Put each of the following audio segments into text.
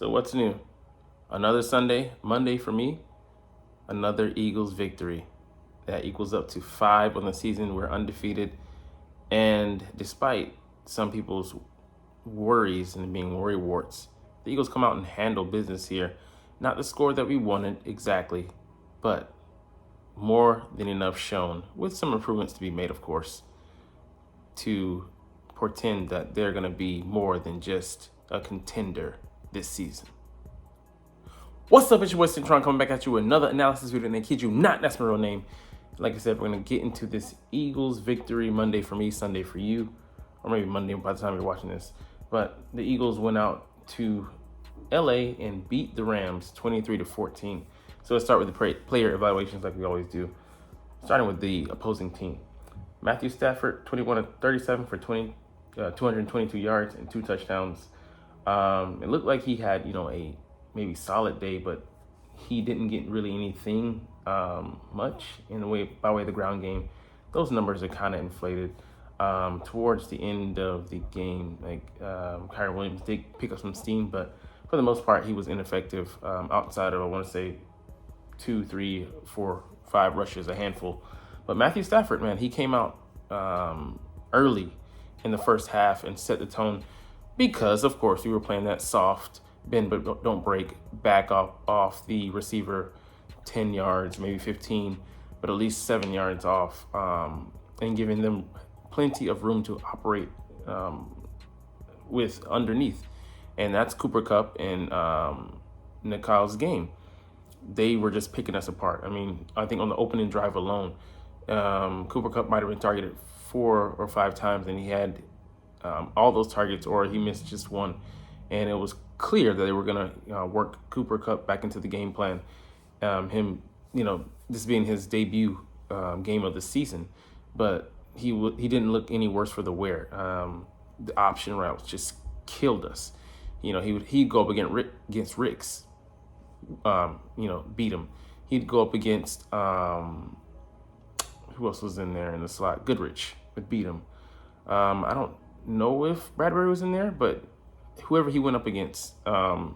So what's new? Another Monday for me, another Eagles victory. That equals up to 5 on the season. We're undefeated. And despite some people's worries and being worry warts, the Eagles come out and handle business here. Not the score that we wanted exactly, but more than enough shown, with some improvements to be made, of course, to portend that they're going to be more than just a contender this season. What's up, it's your boy Centron coming back at you with another analysis video, and I kid you not, that's my real name. Like I said, we're going to get into this Eagles victory Monday for me, Sunday for you, or maybe Monday by the time you're watching this. But the Eagles went out to LA and beat the Rams 23-14. So let's start with the player evaluations like we always do, starting with the opposing team. Matthew Stafford, 21-37 for 222 yards and 2 touchdowns. It looked like he had, a maybe solid day, but he didn't get really anything much in the way by way of the ground game. Those numbers are kind of inflated. Towards the end of the game, Kyren Williams did pick up some steam, but for the most part, he was ineffective outside of, I want to say, 2, 3, 4, 5 rushes, a handful. But Matthew Stafford, man, he came out early in the first half and set the tone because, of course, we were playing that soft bend but don't break, back off the receiver 10 yards, maybe 15, but at least 7 yards off, and giving them plenty of room to operate with underneath. And that's Cooper Kupp and Nikhil's game. They were just picking us apart. I mean, I think on the opening drive alone, Cooper Kupp might have been targeted 4 or 5 times, and he had all those targets, or he missed just one. And it was clear that they were going to work Cooper Kupp back into the game plan. Him, this being his debut game of the season, but he didn't look any worse for the wear. The option routes just killed us. He'd go up against Ricks, beat him. He'd go up against who else was in there in the slot? Goodrich would beat him. I don't know if Bradbury was in there, but whoever he went up against, of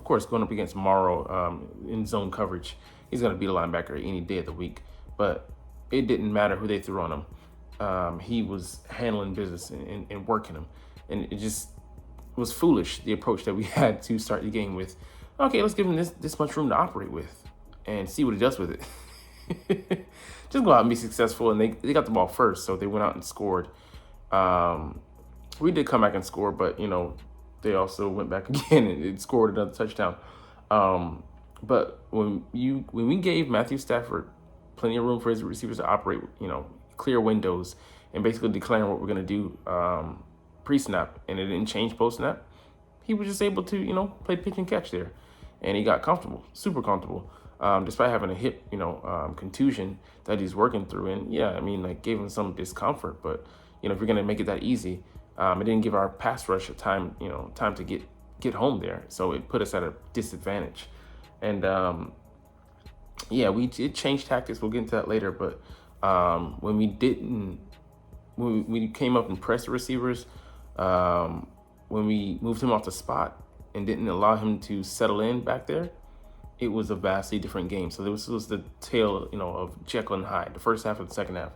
course, going up against Morrow in zone coverage, he's going to beat a linebacker any day of the week. But it didn't matter who they threw on him. He was handling business and working him. And it just was foolish, the approach that we had to start the game with. Okay, let's give him this much room to operate with and see what he does with it. Just go out and be successful. And they got the ball first, so they went out and scored. We did come back and score, but, they also went back again and scored another touchdown. But when we gave Matthew Stafford plenty of room for his receivers to operate, clear windows and basically declaring what we're going to do pre-snap, and it didn't change post-snap, he was just able to, play pitch and catch there. And he got comfortable, super comfortable, despite having a hip, contusion that he's working through. And, gave him some discomfort. But, if you're going to make it that easy, it didn't give our pass rush time to get home there. So it put us at a disadvantage. And, we did change tactics. We'll get into that later. But when we came up and pressed the receivers, when we moved him off the spot and didn't allow him to settle in back there, it was a vastly different game. So this was the tale, of Jekyll and Hyde, the first half and the second half,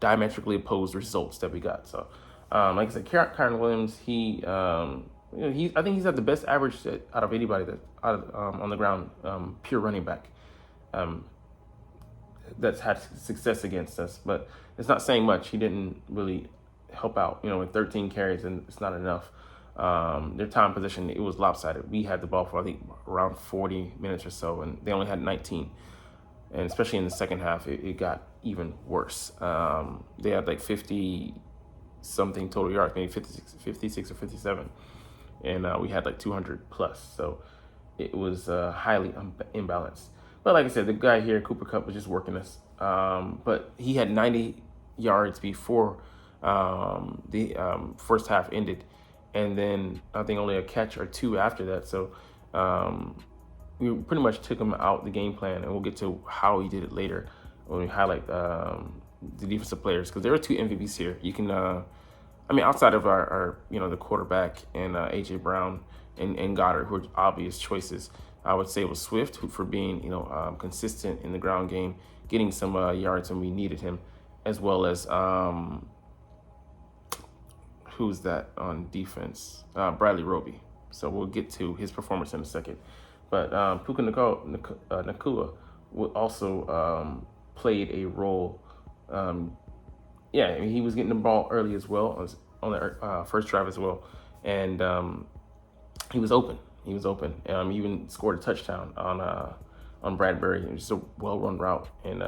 diametrically opposed results that we got. So, like I said, Kyren Williams, I think he's had the best average out of anybody that on the ground, pure running back, that's had success against us. But it's not saying much. He didn't really help out, with 13 carries, and it's not enough. Their time position, it was lopsided. We had the ball for, I think, around 40 minutes or so, and they only had 19. And especially in the second half, it got even worse. They had like 50-something total yards, maybe 56 or 57. And we had like 200 plus. So it was highly imbalanced. But like I said, the guy here, Cooper Kupp, was just working us. But he had 90 yards before the first half ended. And then I think only a catch or 2 after that. So we pretty much took him out the game plan, and we'll get to how he did it later when we highlight the defensive players, because there were 2 MVPs here. You can I mean, outside of our the quarterback and AJ Brown and Goddard, who are obvious choices, I would say it was Swift who for being consistent in the ground game, getting some yards when we needed him, as well as who's that on defense? Bradley Roby. So we'll get to his performance in a second. But Puka Nacua also played a role. Yeah, I mean, he was getting the ball early as well on the first drive as well, and he was open. He was open. He even scored a touchdown on Bradbury. It was just a well-run route and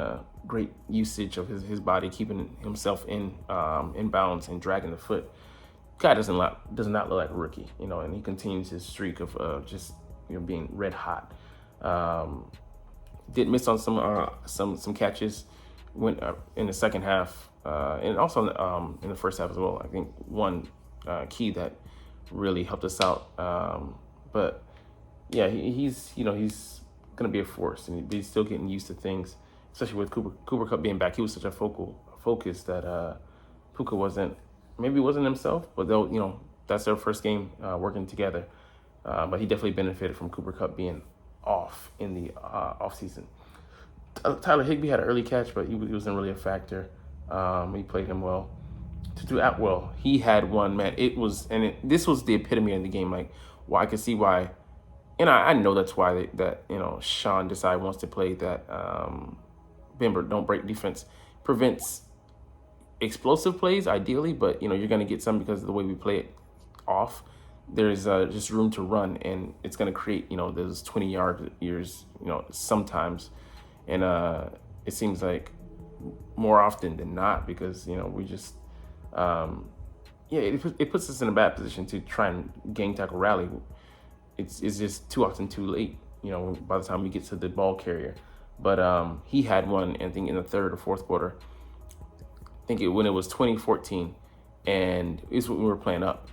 great usage of his body, keeping himself in bounds and dragging the foot. Guy does not look like a rookie, and he continues his streak of just being red hot. Did miss on some catches. Went in the second half and also in the first half as well. I think one key that really helped us out. But yeah, he's gonna be a force, and he's still getting used to things, especially with Cooper Kupp being back. He was such a focus that Puka wasn't himself, but that's their first game working together. But he definitely benefited from Cooper Kupp being off in the off season. Tyler Higbee had an early catch, but he wasn't really a factor. He played him well. Tutu Atwell, he had one, man. This was the epitome of the game. Like, I could see why, and I know that's why Sean Desai wants to play that bend don't break defense. Prevents explosive plays ideally, but you're going to get some because of the way we play it off. There's just room to run, and it's going to create those 20-yard years sometimes, and it seems like more often than not because we just it puts us in a bad position to try and gang tackle rally. It's just too often too late by the time we get to the ball carrier. But he had one, I think, in the third or fourth quarter. I think when it was 2014, and it's when we were playing up.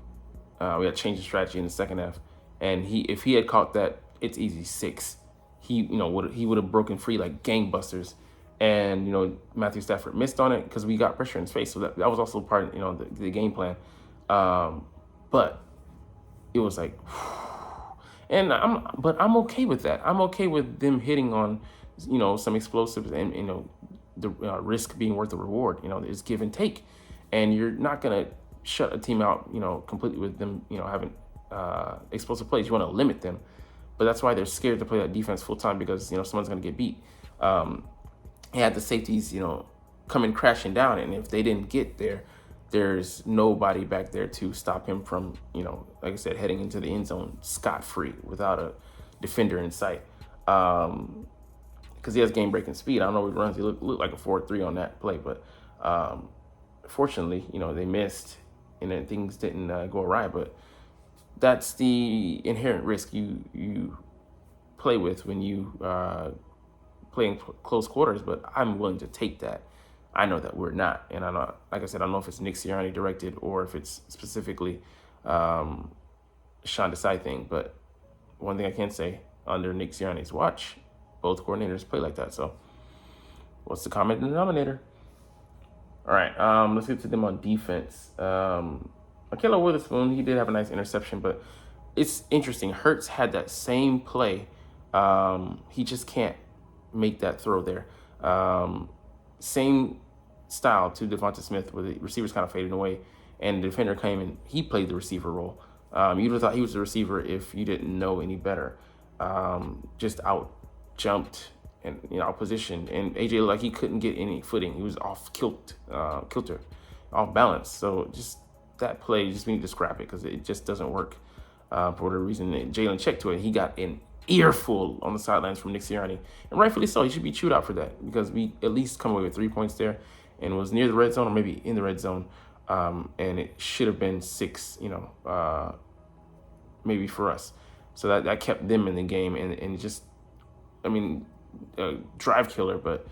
We had changed the strategy in the second half, and if he had caught that, it's easy 6. He would have broken free like gangbusters, and Matthew Stafford missed on it because we got pressure in his face. So that was also part of the game plan. But it was like, and I'm okay with that. I'm okay with them hitting on some explosives and the risk being worth the reward. It's give and take, and you're not gonna shut a team out completely with them having explosive plays. You want to limit them, but that's why they're scared to play that defense full time because someone's gonna get beat. He had the safeties coming crashing down, and if they didn't get there, there's nobody back there to stop him from like I said, heading into the end zone scot-free without a defender in sight. Because he has game-breaking speed. I don't know what he runs. He looked like a 4.3 on that play, but fortunately, they missed, and then things didn't go awry. But that's the inherent risk you play with when you play in close quarters. But I'm willing to take that. I know that we're not, and I know, like I said, I don't know if it's Nick Sirianni directed or if it's specifically Sean Desai thing. But one thing I can say, under Nick Sirianni's watch, both coordinators play like that. So what's the common denominator? All right, let's get to them on defense. Ahkello Witherspoon, he did have a nice interception, but it's interesting. Hurts had that same play. He just can't make that throw there. Same style to Devonta Smith, where the receivers kind of faded away, and the defender came and he played the receiver role. You would have thought he was the receiver if you didn't know any better. Just out jumped and out positioned, and AJ looked like he couldn't get any footing. He was off kilter, off balance. So just that play, just we need to scrap it because it just doesn't work for whatever reason. And Jalen checked to it. He got an earful on the sidelines from Nick Sirianni, and rightfully so. He should be chewed out for that because we at least come away with 3 points there, and it was near the red zone or maybe in the red zone, and it should have been 6. Maybe for us. So that kept them in the game, and just, drive killer, but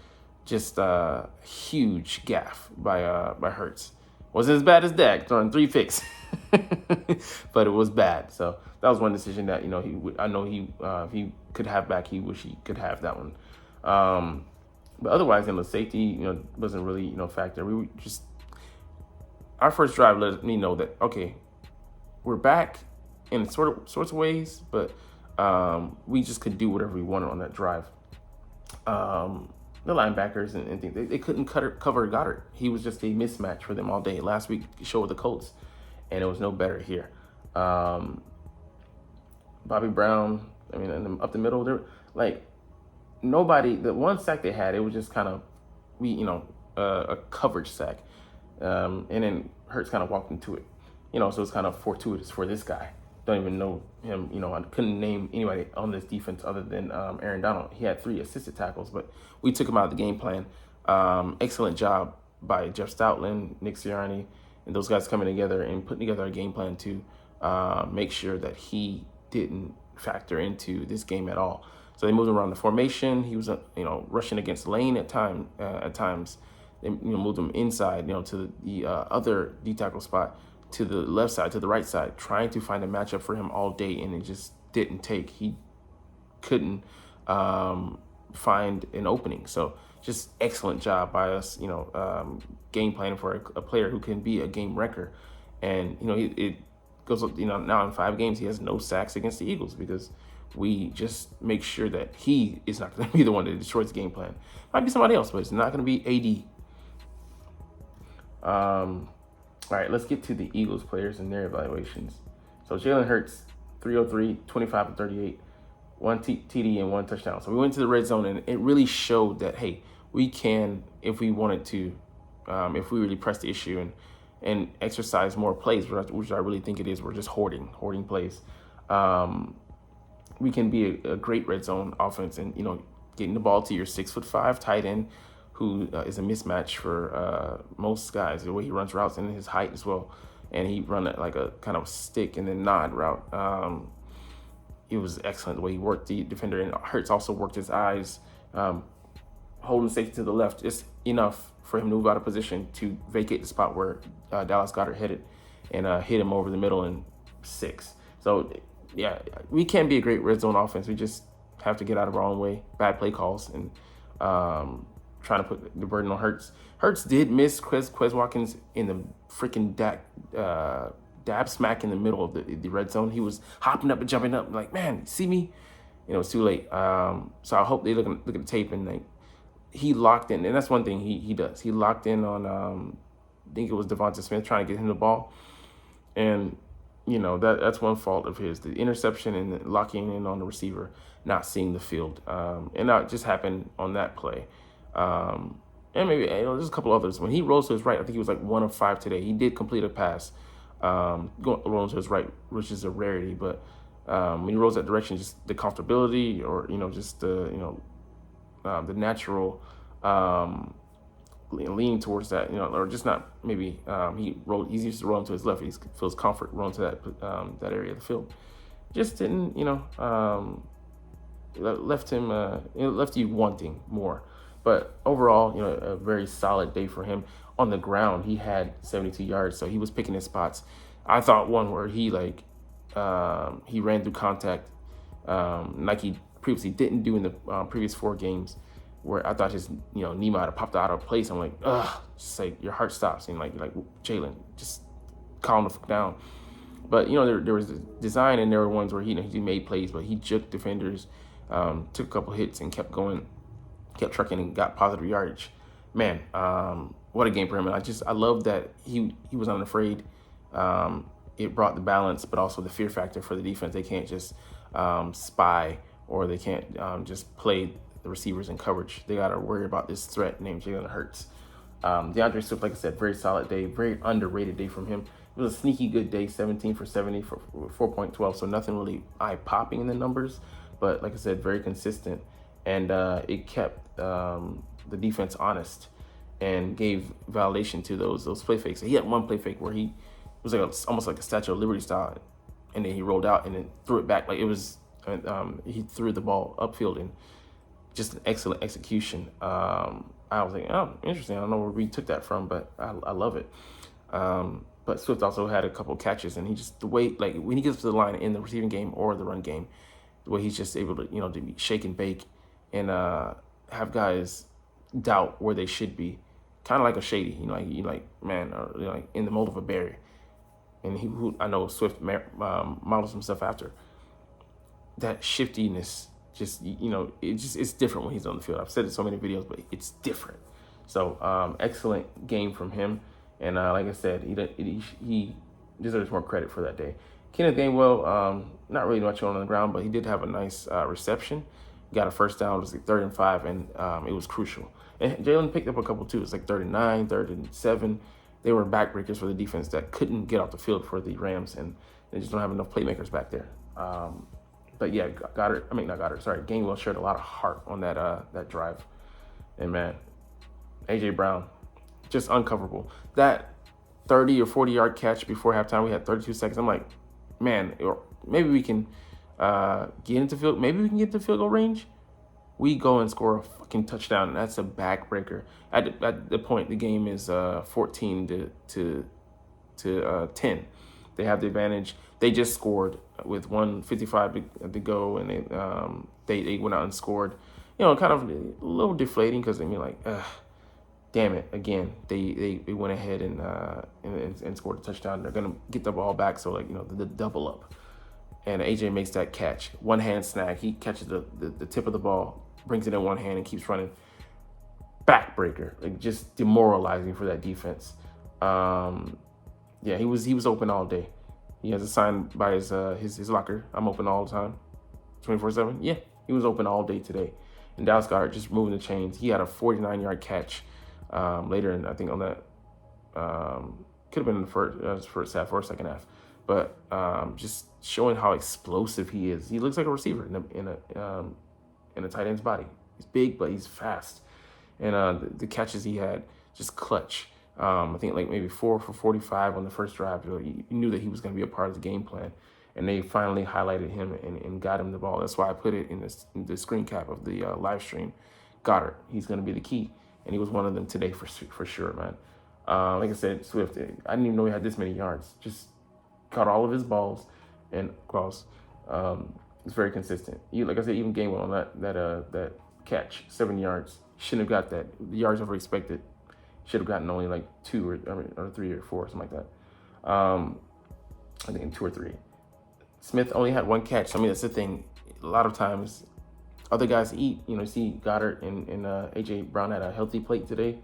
just a huge gaffe by Hurts. Wasn't as bad as Dak throwing 3 picks, but it was bad. So that was one decision that if he could have back, he wish he could have that one. But otherwise, the safety wasn't really factor. We were just our first drive let me know that, okay, we're back in sorts of ways, but we just could do whatever we wanted on that drive. The linebackers and things, they couldn't cover Goddard. He was just a mismatch for them all day. Last week, showed with the Colts, and it was no better here. Bobby Brown, I mean, up the middle, they're like nobody. The one sack they had, it was just kind of a coverage sack, and then Hurts kind of walked into it. So it's kind of fortuitous for this guy. Don't even know him. I couldn't name anybody on this defense other than Aaron Donald. He had 3 assisted tackles, but we took him out of the game plan. Excellent job by Jeff Stoutland, Nick Sirianni, and those guys coming together and putting together a game plan to make sure that he didn't factor into this game at all. So they moved around the formation. He was, rushing against Lane at times. They, moved him inside, to the other D tackle spot, to the left side, to the right side, trying to find a matchup for him all day, and it just didn't take. He couldn't find an opening. So just excellent job by us, game planning for a player who can be a game wrecker. And, it goes, now in 5 games, he has no sacks against the Eagles because we just make sure that he is not going to be the one that destroys the game plan. Might be somebody else, but it's not going to be AD. All right, let's get to the Eagles players and their evaluations. So Jalen Hurts, 303, 25 of 38, 1 TD and 1 touchdown. So we went to the red zone, and it really showed that, hey, we can, if we wanted to, if we really press the issue and exercise more plays, which I really think it is. We're just hoarding plays. We can be a great red zone offense, and getting the ball to your 6'5" tight end, who is a mismatch for most guys. The way he runs routes and his height as well, and he run it like a kind of stick and then nod route. It was excellent the way he worked the defender, and Hurts also worked his eyes, holding safety to the left just enough for him to move out of position to vacate the spot where Dallas Goedert hit it and hit him over the middle in 6. So yeah, we can be a great red zone offense. We just have to get out of our own way, bad play calls, and trying to put the burden on Hurts. Hurts did miss Quez Watkins in the freaking dab smack in the middle of the red zone. He was hopping up and jumping up like, man, see me? It's too late. So I hope they look at the tape and like he locked in. And that's one thing he does. He locked in on, I think it was Devonta Smith trying to get him the ball. And, that's one fault of his, the interception and the locking in on the receiver, not seeing the field. And that just happened on that play. And maybe there's a couple others. When he rolls to his right, I think he was like 1 of 5 today. He did complete a pass rolling to his right, which is a rarity. But when he rolls that direction, just the comfortability, or just the natural leaning towards that, or just not maybe he's used to rolling to his left. He feels comfort rolling to that area of the field. Just didn't left him left you wanting more. But overall, a very solid day for him. On the ground, he had 72 yards, so he was picking his spots. I thought one where he ran through contact, like he previously didn't do in the previous 4 games, where I thought his knee might have popped out of place. I'm like, ugh, just like your heart stops, and like Jalen, just calm the fuck down. But there was design, and there were ones where he made plays, but he juked defenders, took a couple hits, and kept going. Kept trucking and got positive yardage. Man, what a game for him. And I love that he was unafraid. It brought the balance, but also the fear factor for the defense. They can't just spy, or they can't just play the receivers in coverage. They got to worry about this threat named Jalen Hurts. DeAndre Swift, like I said, very solid day, very underrated day from him. It was a sneaky good day, 17 for 70 for 4.12, so nothing really eye-popping in the numbers, but like I said, very consistent. And it kept the defense honest and gave validation to those play fakes. He had one play fake where he was almost like a Statue of Liberty style, and then he rolled out and then threw it back. Like it was, he threw the ball upfield, and just an excellent execution. I was like, oh, interesting. I don't know where we took that from, but I love it. But Swift also had a couple catches, and he just, the way, like when he gets to the line in the receiving game or the run game, the way he's just able to, to be shake and bake and have guys doubt where they should be. kind of like a shady, man, or like in the mold of a Barry. And who I know Swift models himself after. That shiftiness, it's different when he's on the field. I've said it in so many videos, but it's different. So excellent game from him, and like I said, he deserves more credit for that day. Kenneth Gainwell, not really much on the ground, but he did have a nice reception. Got a first down. It was like 3rd and 5, and it was crucial. And Jalen picked up a couple too. It's like 3rd and 9, 3rd and 7. They were backbreakers for the defense that couldn't get off the field for the Rams, and they just don't have enough playmakers back there. But yeah, Gainwell shared a lot of heart on that drive. And man, A.J. Brown, just uncoverable. That 30 or 40-yard catch before halftime, we had 32 seconds. I'm like, man, maybe we can get into field goal range. We go and score a fucking touchdown, and that's a backbreaker. At the point, the game is 14 to 10. They have the advantage. They just scored with 1:55 to go, and they went out and scored. Kind of a little deflating because damn it, again, they went ahead and scored a touchdown. They're gonna get the ball back, so the double up. And AJ makes that catch, one hand snag. He catches the tip of the ball, brings it in one hand, and keeps running. Backbreaker, just demoralizing for that defense. Yeah, he was open all day. He has a sign by his locker. I'm open all the time, 24/7. Yeah, he was open all day today. And Dallas Goedert just moving the chains. He had a 49-yard catch later, and I think on that could have been in the first half or second half. But just showing how explosive he is. He looks like a receiver in a tight end's body. He's big, but he's fast. And the catches he had, just clutch. I think maybe 4 for 45 on the first drive. So you knew that he was going to be a part of the game plan. And they finally highlighted him and got him the ball. That's why I put it in the screen cap of the live stream. Goddard, he's going to be the key. And he was one of them today for sure, man. Like I said, Swift, I didn't even know he had this many yards. Just caught all of his balls and cross. It's very consistent. Like I said, even Gainwell on that catch, 7 yards. Shouldn't have got that. The yards over expected. Should have gotten only like 2 or 3 or 4, something like that. I think 2 or 3. Smith only had 1 catch. I mean, that's the thing. A lot of times, other guys eat. See Goddard and A.J. Brown had a healthy plate today.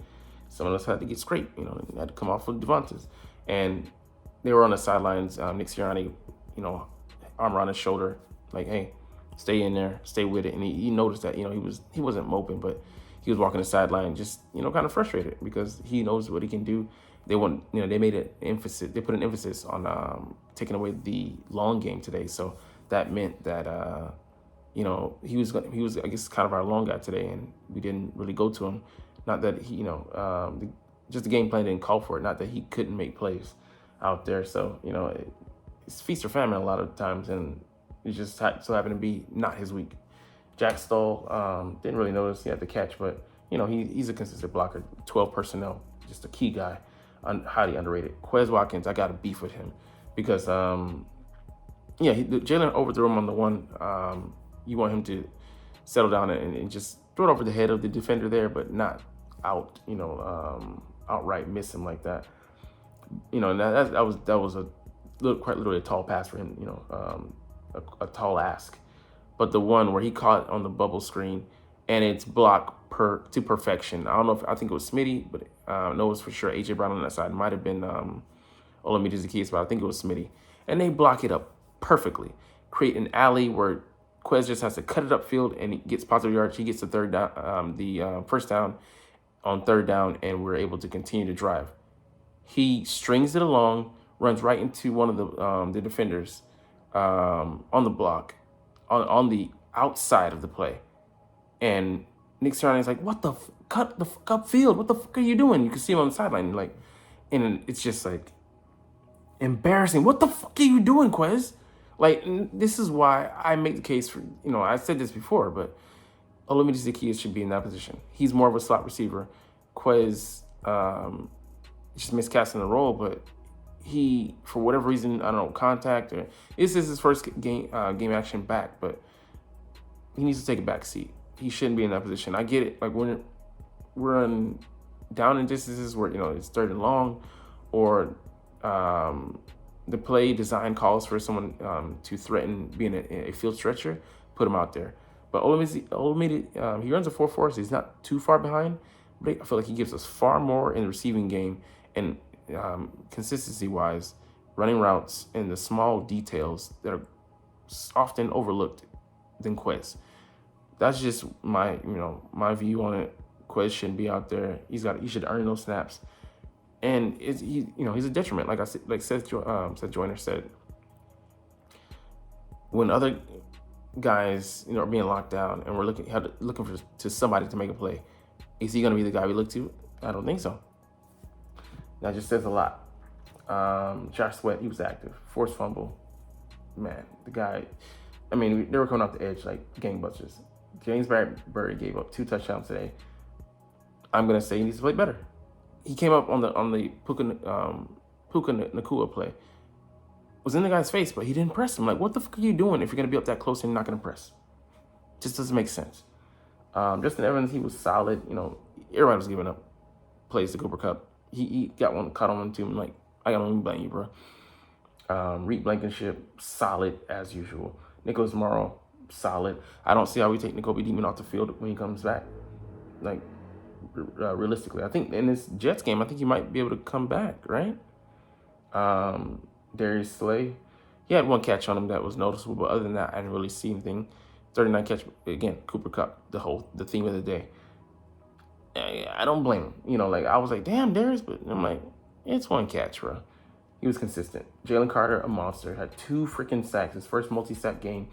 Someone else had to get scraped. Had to come off with Devonta's. And they were on the sidelines. Nick Sirianni, arm around his shoulder, like, hey, stay in there, stay with it. And he noticed that, he wasn't moping, but he was walking the sideline, just kind of frustrated because he knows what he can do. They made an emphasis. They put an emphasis on taking away the long game today. So that meant that he was I guess kind of our long guy today, and we didn't really go to him. Not that he just the game plan didn't call for it. Not that he couldn't make plays out there. So it's feast or famine a lot of times, and it just so happened to be not his week. Jack Stoll, didn't really notice he had the catch, but he's a consistent blocker. 12 personnel, just a key guy, highly underrated. Quez Watkins, I got a beef with him because Jalen overthrew him on the one. You want him to settle down and just throw it over the head of the defender there, but not outright miss him like that. And that was quite literally a tall pass for him. A tall ask. But the one where he caught on the bubble screen and it's blocked to perfection. I think it was Smitty, but I know it was for sure A.J. Brown on that side. It might have been Olamide Zaccheaus, but I think it was Smitty. And they block it up perfectly. Create an alley where Quez just has to cut it upfield and he gets positive yards. He gets the first down on 3rd down, and we're able to continue to drive. He strings it along, runs right into one of the defenders on the block, on the outside of the play. And Nick Sirianni's like, what the cut the fuck up field? What the fuck are you doing? You can see him on the sideline. And it's just like embarrassing. What the fuck are you doing, Quez? This is why I make the case for, I said this before, but Olamide Zaccheaus should be in that position. He's more of a slot receiver. Quez just miscasting the role, but he, for whatever reason, I don't know, contact, or this is his first game action back, but he needs to take a back seat. He shouldn't be in that position. I get it. We're in down in distances where, it's third and long, or the play design calls for someone to threaten being a field stretcher, put him out there. But Ole Miss, he runs a 4.4, so he's not too far behind. But I feel like he gives us far more in the receiving game and consistency-wise, running routes and the small details that are often overlooked than Quez. That's just my view on it. Quez shouldn't be out there. He should earn those snaps, and he's a detriment. Like Seth Joyner said, when other guys are being locked down and we're looking for somebody to make a play, is he going to be the guy we look to? I don't think so. That just says a lot. Josh Sweat, he was active. Forced fumble. Man, the guy, they were coming off the edge like gangbusters. James Bradbury gave up 2 touchdowns today. I'm going to say he needs to play better. He came up on the Puka Nacua play. Was in the guy's face, but he didn't press him. Like, what the fuck are you doing if you're going to be up that close and you're not going to press? Just doesn't make sense. Justin Evans, he was solid. Everybody was giving up plays to Cooper Kupp. He got one caught on one too. I'm like, I don't even blame you, bro. Reed Blankenship, solid as usual. Nicholas Morrow, solid. I don't see how we take N'Kobe Dean off the field when he comes back. Like, realistically, I think in this Jets game, I think he might be able to come back, right? Darius Slay, he had one catch on him that was noticeable, but other than that, I didn't really see anything. 39 catch, again, Cooper Kupp, the theme of the day. I don't blame him. I was like, damn, Darius, but I'm like, it's one catch, bro. He was consistent. Jalen Carter, a monster, had 2 freaking sacks, his first multi-sack game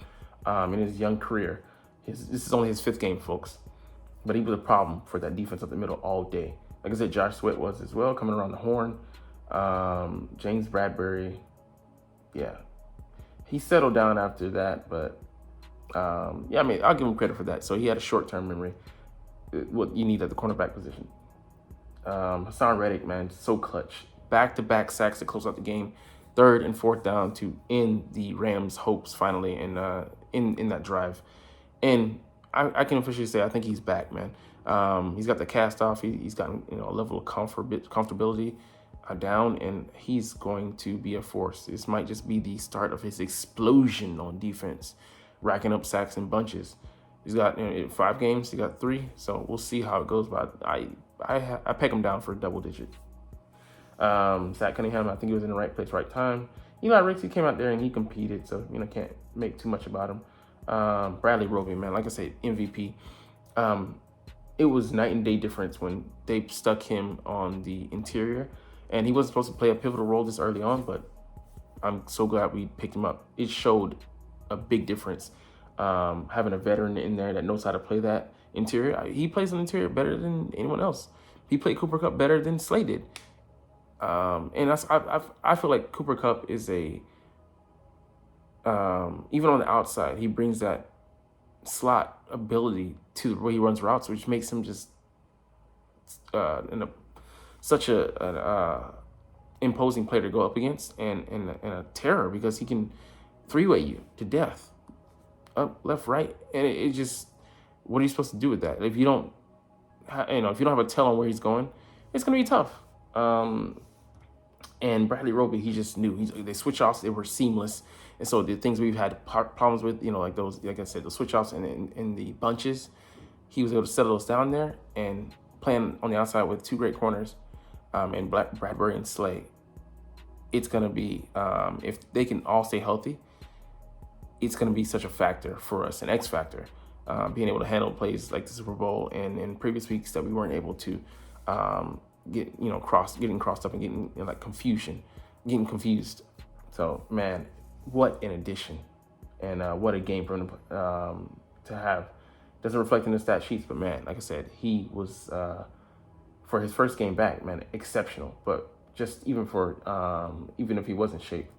in his young career. This is only his 5th game, folks. But he was a problem for that defense up the middle all day. Like I said, Josh Sweat was as well, coming around the horn. James Bradbury, yeah. He settled down after that, but I'll give him credit for that. So he had a short-term memory, what you need at the cornerback position. Hassan Reddick, man, so clutch. Back-to-back sacks to close out the game. 3rd and 4th down to end the Rams' hopes finally in that drive. And I can officially say I think he's back, man. He's got the cast off. He's gotten a level of comfortability down, and he's going to be a force. This might just be the start of his explosion on defense, racking up sacks in bunches. He's got 5 games. He got 3, so we'll see how it goes. But I peg him down for double digit. Zach Cunningham, I think he was in the right place, right time. Eli Ricks, he came out there and he competed, so can't make too much about him. Bradley Roby, man, like I said, MVP. It was night and day difference when they stuck him on the interior, and he wasn't supposed to play a pivotal role this early on, but I'm so glad we picked him up. It showed a big difference. Having a veteran in there that knows how to play that interior. He plays on the interior better than anyone else. He played Cooper Kupp better than Slay did. And I feel like Cooper Kupp is even on the outside, he brings that slot ability to the way he runs routes, which makes him just such an imposing player to go up against, and a terror, because he can 3-way you to death, up, left, right, and it just, what are you supposed to do with that? If you don't, if you don't have a tell on where he's going, it's gonna be tough. And Bradley Roby, he just knew. They switch offs, they were seamless. And so the things we've had problems with, like I said, the switch offs and the bunches, he was able to settle those down there, and playing on the outside with 2 great corners, and Bradbury and Slay. It's going to be, if they can all stay healthy, it's going to be such a factor for us, an X factor, being able to handle plays like the Super Bowl and in previous weeks that we weren't able to getting crossed up and getting getting confused. So, man, what an addition, and what a game for him to have. Doesn't reflect in the stat sheets, but man, like I said, he was for his first game back, man, exceptional. But just even if he wasn't shape,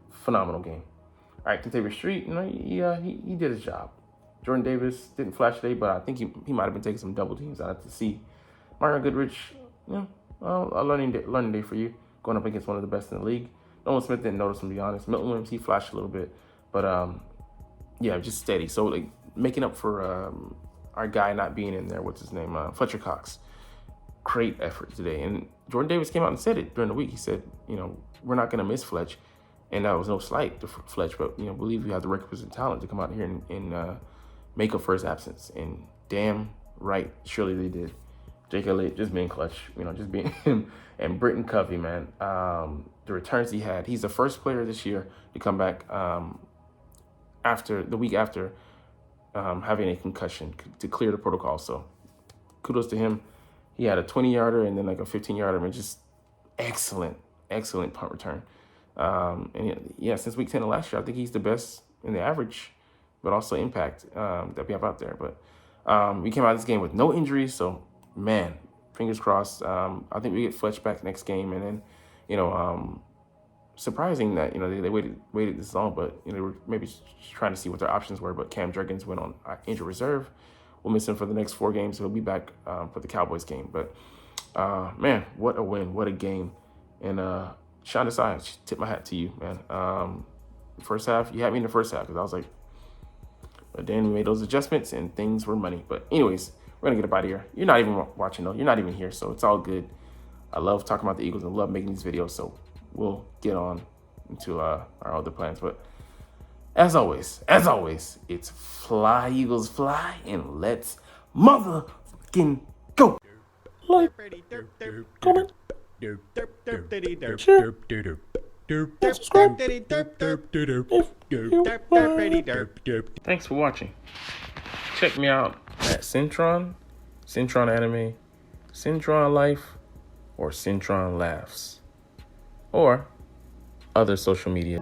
phenomenal game. All right, Kentavious Street, he did his job. Jordan Davis didn't flash today, but I think he might have been taking some double teams. I have to see. Martin Goodrich, a learning day for you, going up against one of the best in the league. Nolan Smith didn't notice him, to be honest. Milton Williams, he flashed a little bit, but just steady. So making up for our guy not being in there, what's his name, Fletcher Cox. great effort today. And Jordan Davis came out and said it during the week. He said, we're not going to miss Fletch. And that was no slight to Fletch, but, believe we have the requisite talent to come out here and make up for his absence. And damn right, surely they did. Jake Elliott just being clutch, just being him. And Britton Covey, man, the returns he had. He's the first player this year to come back after the week after having a concussion to clear the protocol. So kudos to him. He had a 20-yarder and then like a 15-yarder, and just excellent punt return. And yeah, since week 10 of last year, I think he's the best in the average, but also impact that we have out there. But we came out of this game with no injuries, so man, fingers crossed. I think we get Fletch back next game, and then surprising that they waited this long, but they were maybe trying to see what their options were. But Cam Jurgens went on injured reserve. We'll miss him for the next 4 games. He'll be back for the Cowboys game. But man, what a win, what a game. And Sean Desai, tip my hat to you, man. First half, you had me in the first half because I was like, but then we made those adjustments and things were money. But anyways, we're gonna get up out of here. You're not even watching though. You're not even here, so it's all good. I love talking about the Eagles and love making these videos. So we'll get on into our other plans. But as always, it's fly, Eagles, fly, and let's motherfucking go. Like, comment, share, subscribe. Thanks for watching. Check me out at Centron Anime, Centron Life, or Centron Laughs, or other social media.